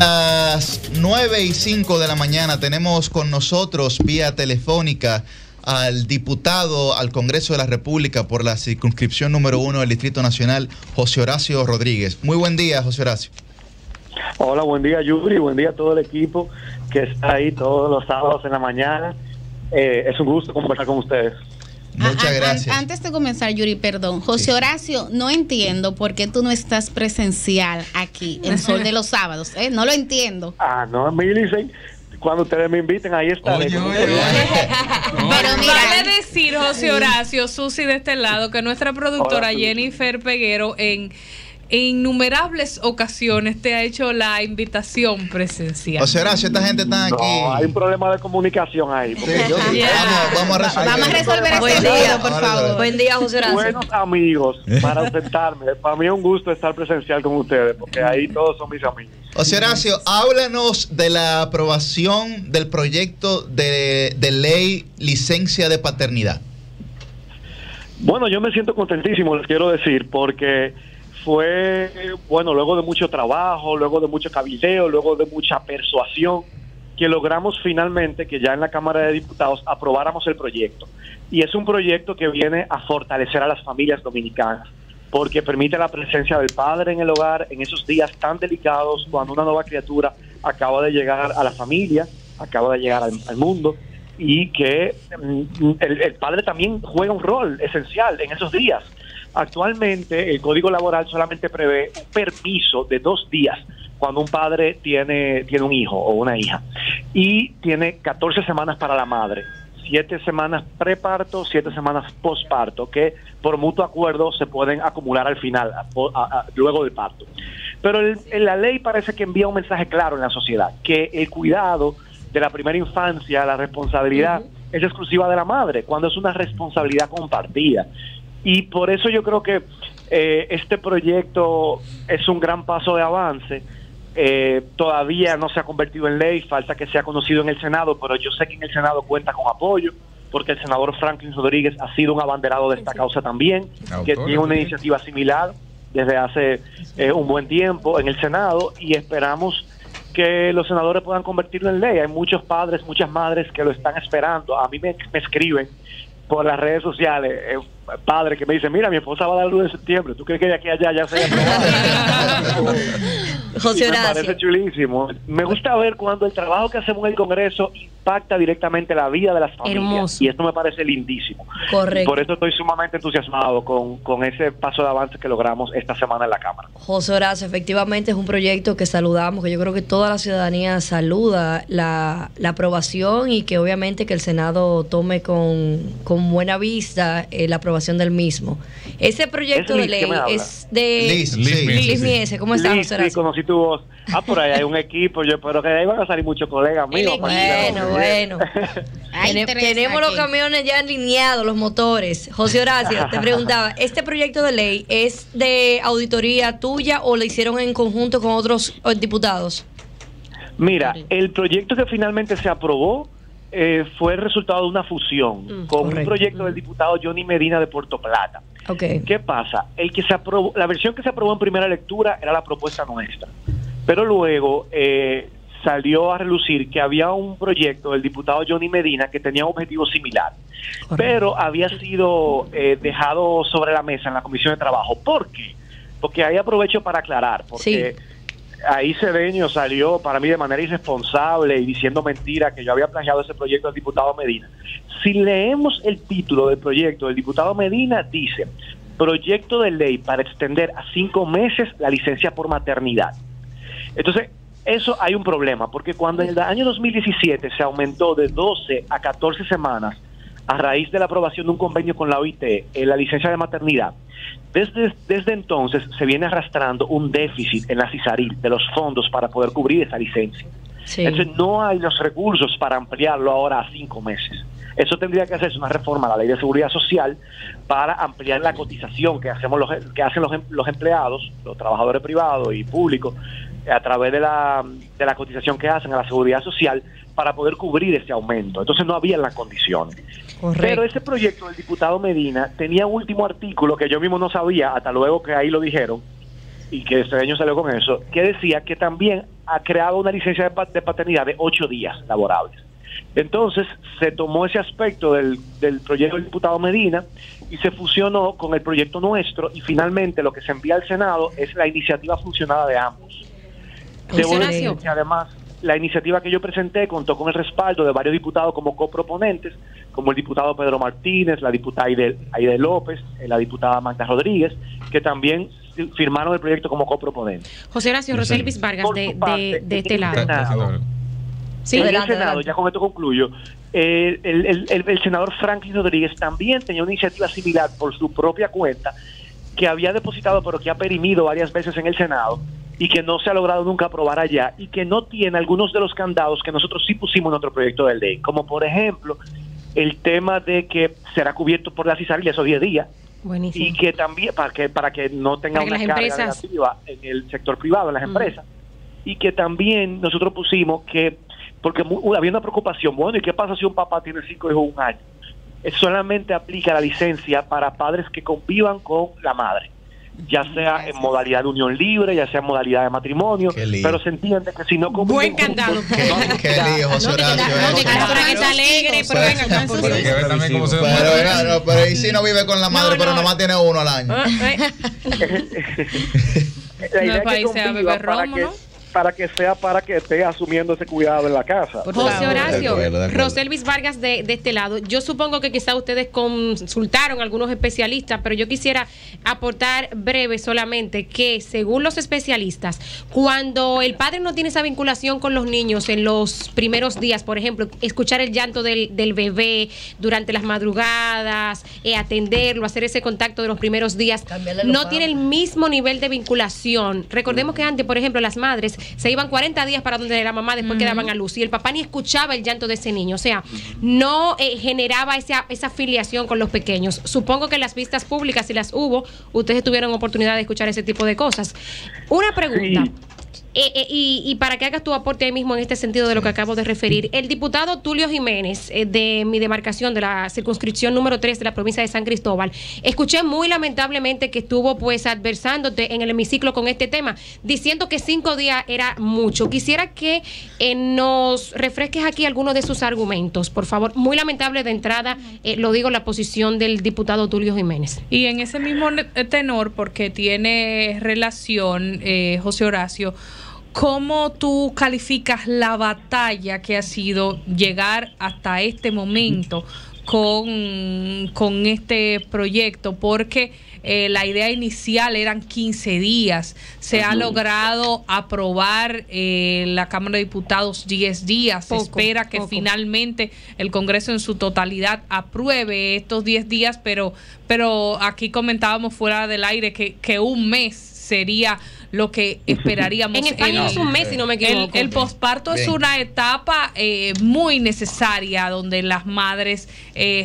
Las 9:05 de la mañana tenemos con nosotros vía telefónica al diputado al Congreso de la República por la circunscripción número 1 del Distrito Nacional, José Horacio Rodríguez. Muy buen día, José Horacio. Hola, buen día, Yuri, buen día a todo el equipo que está ahí todos los sábados en la mañana. Es un gusto conversar con ustedes. Muchas gracias. Antes de comenzar, Yuri, perdón. José Horacio, no entiendo por qué tú no estás presencial aquí en Sol de los Sábados. No lo entiendo. No, Milicen, cuando ustedes me inviten, ahí estaré. Pero mira, vale decir, José Horacio, Susi de este lado, que nuestra productora Jennifer Peguero en innumerables ocasiones te ha hecho la invitación presencial. José Horacio, esta gente está aquí. No, hay un problema de comunicación ahí. Vamos a resolver ese lío, por favor. Buen día, José Horacio. Buenos amigos, para sentarme. Para mí es un gusto estar presencial con ustedes, porque ahí todos son mis amigos. José Horacio, háblanos de la aprobación del proyecto de ley licencia de paternidad. Bueno, yo me siento contentísimo, les quiero decir, porque fue, bueno, luego de mucho trabajo, luego de mucho cabildeo, luego de mucha persuasión, que logramos finalmente que ya en la Cámara de Diputados aprobáramos el proyecto. Y es un proyecto que viene a fortalecer a las familias dominicanas, porque permite la presencia del padre en el hogar en esos días tan delicados, cuando una nueva criatura acaba de llegar a la familia, acaba de llegar al mundo, y que el padre también juega un rol esencial en esos días. Actualmente el Código Laboral solamente prevé un permiso de 2 días cuando un padre tiene un hijo o una hija, y tiene 14 semanas para la madre, 7 semanas preparto, 7 semanas posparto, que por mutuo acuerdo se pueden acumular al final, luego del parto. Pero la ley parece que envía un mensaje claro en la sociedad, que el cuidado de la primera infancia, la responsabilidad, es exclusiva de la madre, cuando es una responsabilidad compartida. Y por eso yo creo que este proyecto es un gran paso de avance. Todavía no se ha convertido en ley, falta que sea conocido en el Senado, pero yo sé que en el Senado cuenta con apoyo, porque el senador Franklin Rodríguez ha sido un abanderado de esta causa también, que tiene una iniciativa similar desde hace un buen tiempo en el Senado, y esperamos que los senadores puedan convertirlo en ley. Hay muchos padres, muchas madres que lo están esperando. A mí me escriben por las redes sociales, padre que me dice, mira, mi esposa va a dar luz en septiembre, ¿tú crees que de aquí a allá ya se haya aprobado? José Horacio. Me parece chulísimo. Me gusta ver cuando el trabajo que hacemos en el Congreso impacta directamente la vida de las familias. Hermoso. Y esto me parece lindísimo. Correcto. Y por eso estoy sumamente entusiasmado con ese paso de avance que logramos esta semana en la Cámara. José Horacio, efectivamente es un proyecto que saludamos, que yo creo que toda la ciudadanía saluda la aprobación, y que obviamente que el Senado tome con buena vista la aprobación del mismo. Ese proyecto de ley es de Liz Miese. ¿Cómo estás, José Horacio? Sí, conocí tu voz. Por ahí hay un equipo, yo espero que ahí van a salir muchos colegas míos. Bueno. Tenemos los camiones ya alineados, los motores. José Horacio, te preguntaba, ¿este proyecto de ley es de auditoría tuya o lo hicieron en conjunto con otros diputados? Mira, el proyecto que finalmente se aprobó fue el resultado de una fusión con un proyecto del diputado Johnny Medina de Puerto Plata. ¿Qué pasa? La versión que se aprobó en primera lectura era la propuesta nuestra, pero luego salió a relucir que había un proyecto del diputado Johnny Medina que tenía un objetivo similar, pero había sido dejado sobre la mesa en la Comisión de Trabajo. ¿Por qué? Porque ahí aprovecho para aclarar, porque ahí Cedeño salió para mí de manera irresponsable y diciendo mentira que yo había plagiado ese proyecto del diputado Medina. Si leemos el título del proyecto del diputado Medina, dice: proyecto de ley para extender a 5 meses la licencia por maternidad. Entonces, eso hay un problema, porque cuando en el año 2017 se aumentó de 12 a 14 semanas a raíz de la aprobación de un convenio con la OIT en la licencia de maternidad, desde entonces se viene arrastrando un déficit en la CISARIL de los fondos para poder cubrir esa licencia. Entonces no hay los recursos para ampliarlo ahora a 5 meses. Eso tendría que hacerse una reforma a la Ley de Seguridad Social para ampliar la cotización que hacen los empleados, los trabajadores privados y públicos, a través de la cotización que hacen a la Seguridad Social, para poder cubrir ese aumento. Entonces no había las condiciones. Pero ese proyecto del diputado Medina tenía un último artículo que yo mismo no sabía, hasta luego que ahí lo dijeron, y que este año salió con eso, que decía que también ha creado una licencia de paternidad de 8 días laborables. Entonces se tomó ese aspecto del proyecto del diputado Medina y se fusionó con el proyecto nuestro, y finalmente lo que se envía al Senado es la iniciativa fusionada de ambos. Debo decir que además la iniciativa que yo presenté contó con el respaldo de varios diputados como coproponentes, como el diputado Pedro Martínez, la diputada Aide López, la diputada Magda Rodríguez, que también firmaron el proyecto como coproponentes. José Horacio, Roselvis Vargas, de este lado. Sí, en el Senado, ya con esto concluyo, el senador Franklin Rodríguez también tenía una iniciativa similar por su propia cuenta, que había depositado pero que ha perimido varias veces en el Senado y que no se ha logrado nunca aprobar allá, y que no tiene algunos de los candados que nosotros sí pusimos en nuestro proyecto de ley, como por ejemplo el tema de que será cubierto por la CISARIL esos 10 días. Buenísimo. Y que también para que no tenga una carga negativa en el sector privado, en las empresas, y que también nosotros pusimos que, porque había una preocupación, bueno, ¿y qué pasa si un papá tiene 5 hijos 1 año? Solamente aplica la licencia para padres que convivan con la madre, ya sea en modalidad de unión libre, ya sea en modalidad de matrimonio, pero se entiende que si no conviven... Buen candado. Qué lío, José Horacio. Pero y si no vive con la madre, pero nomás tiene 1 al año. La idea es que convivan para que esté asumiendo ese cuidado en la casa. José Horacio, Roselvis Vargas de este lado. Yo supongo que quizá ustedes consultaron a algunos especialistas, pero yo quisiera aportar breve solamente que según los especialistas, cuando el padre no tiene esa vinculación con los niños en los primeros días, por ejemplo, escuchar el llanto del bebé durante las madrugadas, atenderlo, hacer ese contacto de los primeros días, no tiene el mismo nivel de vinculación. Recordemos que antes, por ejemplo, las madres se iban 40 días para donde la mamá después que daban a luz, y el papá ni escuchaba el llanto de ese niño, o sea, no generaba esa afiliación con los pequeños. Supongo que en las vistas públicas, si las hubo, ustedes tuvieron oportunidad de escuchar ese tipo de cosas. Una pregunta. Sí. Y para que hagas tu aporte ahí mismo en este sentido de lo que acabo de referir, el diputado Tulio Jiménez, de mi demarcación, de la circunscripción número 3 de la provincia de San Cristóbal, escuché muy lamentablemente que estuvo pues adversándote en el hemiciclo con este tema, diciendo que 5 días era mucho. Quisiera que nos refresques aquí algunos de sus argumentos, por favor. Muy lamentable de entrada, lo digo, la posición del diputado Tulio Jiménez. Y en ese mismo tenor, porque tiene relación, José Horacio, ¿cómo tú calificas la batalla que ha sido llegar hasta este momento con este proyecto? Porque la idea inicial eran 15 días. Se ha logrado aprobar la Cámara de Diputados 10 días. Se espera que finalmente el Congreso en su totalidad apruebe estos 10 días, pero aquí comentábamos fuera del aire que 1 mes sería lo que esperaríamos. En España es 1 mes, si no me equivoco. El posparto es una etapa muy necesaria donde las madres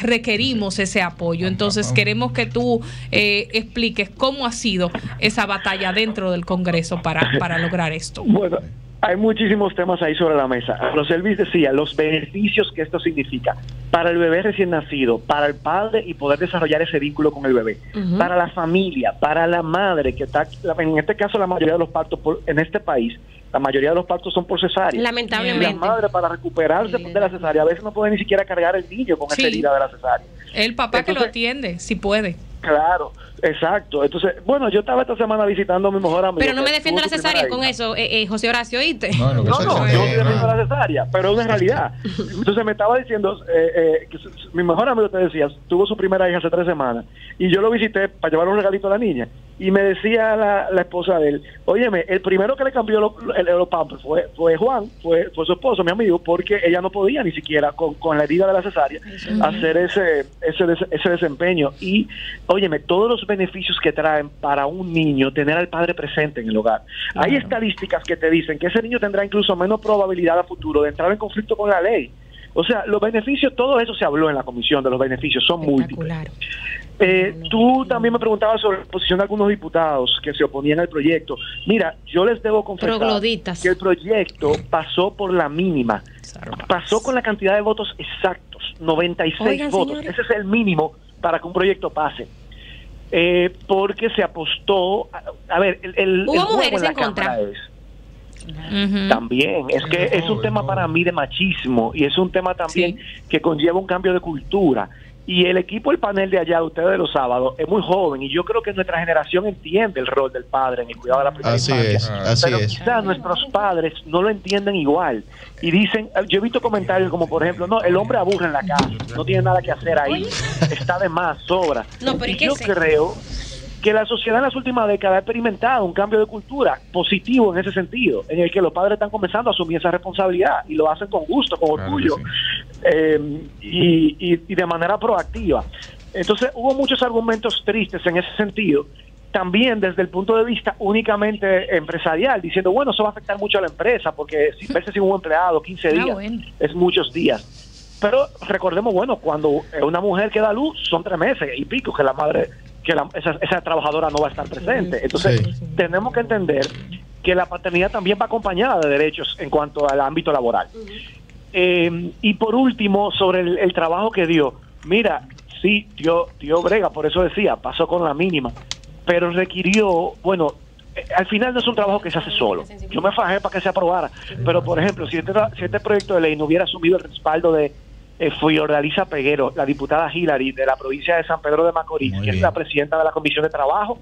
requerimos ese apoyo. Entonces queremos que tú expliques cómo ha sido esa batalla dentro del Congreso para lograr esto. Bueno, hay muchísimos temas ahí sobre la mesa. Roselvis decía los beneficios que esto significa para el bebé recién nacido, para el padre y poder desarrollar ese vínculo con el bebé, para la familia, para la madre, que está, en este caso la mayoría de los partos en este país, la mayoría de los partos son por cesárea. Lamentablemente. Y la madre, para recuperarse de la cesárea, a veces no puede ni siquiera cargar el niño con esa herida de la cesárea. El papá que lo atiende, si puede. Claro, exacto. Entonces, bueno, yo estaba esta semana visitando a mi mejor amigo. Pero no me defiendo la cesárea con eso, José Horacio, ¿oíste? No, yo defiendo la cesárea, pero es una realidad. Entonces me estaba diciendo, que mi mejor amigo, te decía, tuvo su primera hija hace 3 semanas, y yo lo visité para llevar un regalito a la niña, y me decía la esposa de él, óyeme, el primero que le cambió los pampers fue Juan, fue su esposo, mi amigo, porque ella no podía ni siquiera con la herida de la cesárea hacer ese desempeño. Y óyeme, todos los beneficios que traen para un niño tener al padre presente en el hogar. Hay estadísticas que te dicen que ese niño tendrá incluso menos probabilidad a futuro de entrar en conflicto con la ley. O sea, los beneficios, todo eso se habló en la comisión de los beneficios, son múltiples. Tú también me preguntabas sobre la posición de algunos diputados que se oponían al proyecto. Mira, yo les debo confesar que el proyecto pasó por la mínima. Pasó con la cantidad de votos exactos, 96 votos. Señores, ese es el mínimo para que un proyecto pase. Porque se apostó, a ver, el ¿hubo juego mujeres en la en contra? Cámara es, También, es que es un tema para mí de machismo y es un tema también que conlleva un cambio de cultura. Y el equipo, el panel de allá, ustedes de los sábados, es muy joven y yo creo que nuestra generación entiende el rol del padre en el cuidado de la primera infancia. Pero quizás nuestros padres no lo entienden igual. Y dicen, yo he visto comentarios como, por ejemplo, no, el hombre aburre en la casa, no tiene nada que hacer ahí, está de más, sobra. Y yo creo que la sociedad en las últimas décadas ha experimentado un cambio de cultura positivo en ese sentido, en el que los padres están comenzando a asumir esa responsabilidad y lo hacen con gusto, con orgullo, y de manera proactiva. Entonces hubo muchos argumentos tristes en ese sentido, también desde el punto de vista únicamente empresarial, diciendo, bueno, eso va a afectar mucho a la empresa, porque si veces sin un empleado, 15 días, es muchos días. Pero recordemos, bueno, cuando una mujer que da luz, son 3 meses y pico que la madre... que esa trabajadora no va a estar presente. Entonces, tenemos que entender que la paternidad también va acompañada de derechos en cuanto al ámbito laboral. Y por último, sobre el trabajo que dio. Mira, sí, dio brega, por eso decía, pasó con la mínima, pero requirió, bueno, al final no es un trabajo que se hace solo. Yo me fajé para que se aprobara, pero por ejemplo, si este proyecto de ley no hubiera asumido el respaldo de Fiordalisa Peguero, la diputada Hillary de la provincia de San Pedro de Macorís, que es la presidenta de la Comisión de Trabajo,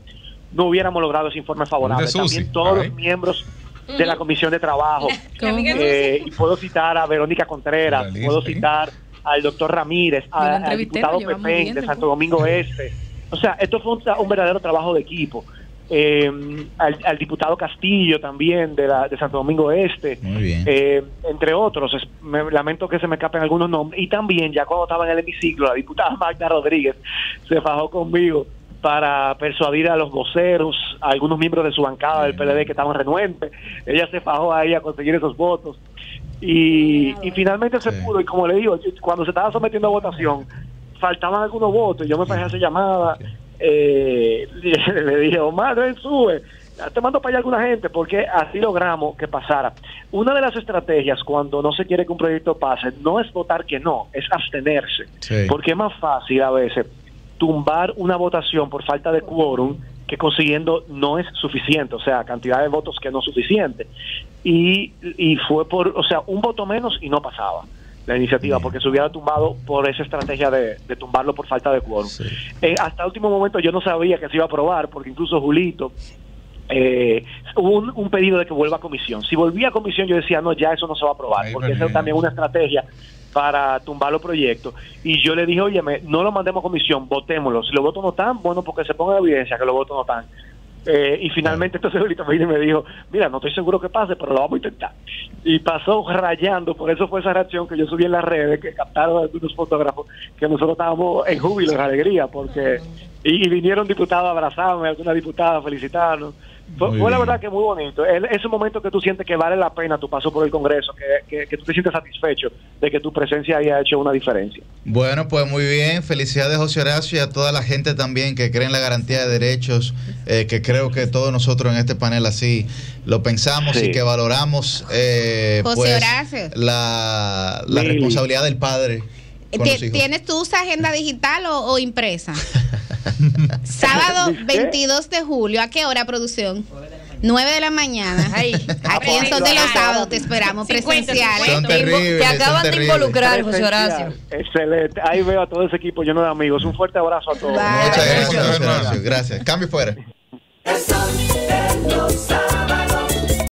no hubiéramos logrado ese informe favorable. También todos los miembros de la Comisión de Trabajo, y puedo citar a Verónica Contreras, puedo citar al doctor Ramírez, al diputado Pepén de Santo Domingo Este. O sea, esto fue un verdadero trabajo de equipo. Al diputado Castillo también de Santo Domingo Este, entre otros. Lamento que se me escapen algunos nombres. Y también, ya cuando estaba en el hemiciclo, la diputada Magda Rodríguez se fajó conmigo para persuadir a los voceros, a algunos miembros de su bancada del PLD que estaban renuentes. Ella se fajó ahí a conseguir esos votos y finalmente se pudo. Y como le digo, cuando se estaba sometiendo a votación faltaban algunos votos y yo me fajé a hacer llamada. Le dije, Omar, ven, sube, te mando para allá alguna gente, porque así logramos que pasara. Una de las estrategias cuando no se quiere que un proyecto pase no es votar que no, es abstenerse, porque es más fácil a veces tumbar una votación por falta de quórum que consiguiendo no es suficiente, o sea, cantidad de votos que no es suficiente, y fue por, o sea, un voto menos y no pasaba la iniciativa, porque se hubiera tumbado por esa estrategia de tumbarlo por falta de quórum. Hasta el último momento yo no sabía que se iba a aprobar, porque incluso Julito hubo un pedido de que vuelva a comisión. Si volvía a comisión yo decía, no, ya eso no se va a aprobar, porque esa es también una estrategia para tumbar los proyectos. Y yo le dije, oye, no lo mandemos a comisión, votémoslo. Si los votos no están, bueno, porque se ponga en evidencia que los votos no están. Y finalmente entonces ahorita me dijo, mira, no estoy seguro que pase, pero lo vamos a intentar. Y pasó rayando, por eso fue esa reacción que yo subí en las redes, que captaron algunos fotógrafos, que nosotros estábamos en júbilo, en alegría, porque y vinieron diputados a abrazarme, alguna diputada a felicitarnos. Fue la verdad que muy bonito. Ese momento que tú sientes que vale la pena tu paso por el Congreso, que tú te sientes satisfecho de que tu presencia haya hecho una diferencia. Bueno, pues muy bien. Felicidades, José Horacio, y a toda la gente también que cree en la garantía de derechos, que creo que todos nosotros en este panel así lo pensamos y que valoramos pues, la responsabilidad del padre. ¿Tienes tú esa agenda digital o impresa? Sábado 22 de julio, ¿a qué hora, producción? 9 de la mañana. Ay, aquí en Son de los Sábados te esperamos presenciales. Te acaban de involucrar, José Horacio. Excelente. Ahí veo a todo ese equipo lleno de amigos. Un fuerte abrazo a todos. Muchas gracias, José Horacio. Gracias. Cambio fuera.